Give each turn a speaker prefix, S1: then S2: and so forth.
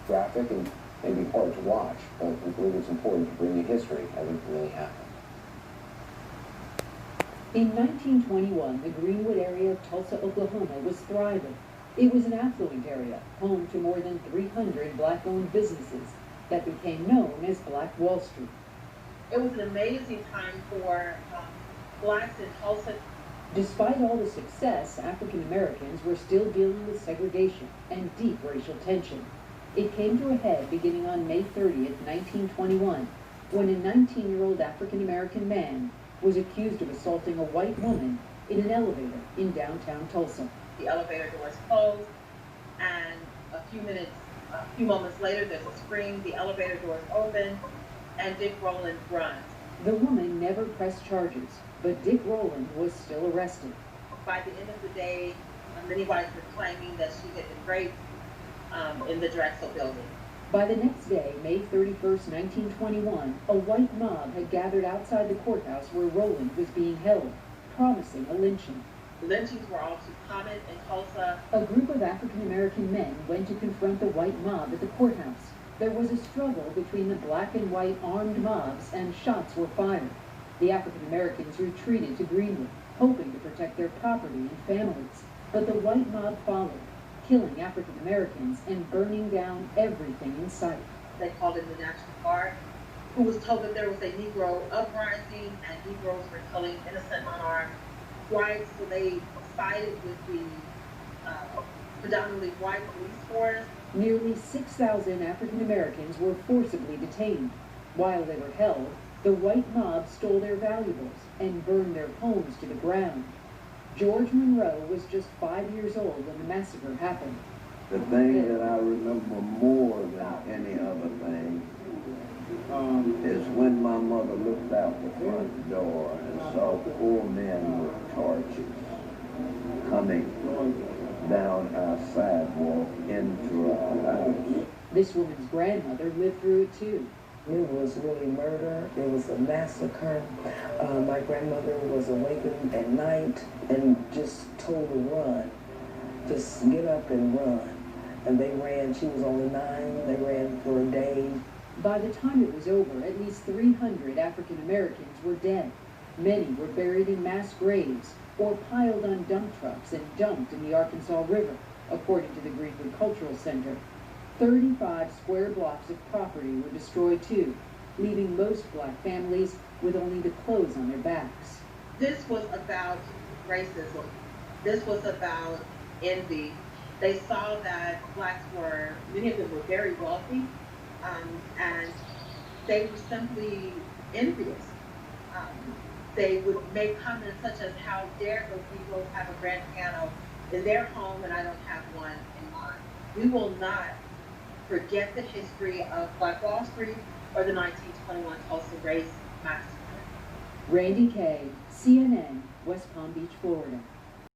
S1: graphic and maybe hard to watch, but we believe it's important to bring you history as it really happened.
S2: In 1921, the Greenwood area of Tulsa, Oklahoma was thriving. It was an affluent area, home to more than 300 black-owned businesses that became known as Black Wall Street.
S3: It was an amazing time for blacks in Tulsa.
S2: Despite all the success, African Americans were still dealing with segregation and deep racial tension. It came to a head beginning on May 30th, 1921, when a 19-year-old African American man was accused of assaulting a white woman in an elevator in downtown Tulsa.
S3: The elevator doors closed, and a few moments later, there's a scream, the elevator doors open, and Dick Rowland runs.
S2: The woman never pressed charges, but Dick Rowland was still arrested.
S3: By the end of the day, many whites were claiming that she had been raped in the Drexel building.
S2: By the next day, May 31st, 1921, a white mob had gathered outside the courthouse where Rowland was being held, promising a lynching.
S3: Lynchings were all too common in Tulsa.
S2: A group of African American men went to confront the white mob at the courthouse. There was a struggle between the black and white armed mobs, and shots were fired. The African Americans retreated to Greenwood, hoping to protect their property and families. But the white mob followed, killing African Americans and burning down everything in sight.
S3: They called in the National Guard, who was told that there was a Negro uprising and Negroes were killing innocent unarmed whites, so they sided with the predominantly white police force.
S2: Nearly 6,000 African Americans were forcibly detained. While they were held, the white mob stole their valuables and burned their homes to the ground. George Monroe was just 5 years old when the massacre happened.
S4: The thing that I remember more than any other thing is when my mother looked out the front door and saw 4 men with torches coming down our sidewalk into our house.
S2: This woman's grandmother lived through it too.
S5: It was really murder. It was a massacre. My grandmother was awakened at night and just told to run. Just get up and run. And they ran. She was only 9. They ran for a day.
S2: By the time it was over, at least 300 African Americans were dead. Many were buried in mass graves or piled on dump trucks and dumped in the Arkansas River, according to the Greenwood Cultural Center. 35 square blocks of property were destroyed too, leaving most black families with only the clothes on their backs.
S3: This was about racism. This was about envy. They saw that blacks were, many of them were very wealthy, and they were simply envious. They would make comments such as, how dare those Negroes have a grand piano in their home and I don't have one in mine. We will not forget the history of Black Wall Street or the 1921 Tulsa race massacre.
S2: Randy Kay, CNN, West Palm Beach, Florida.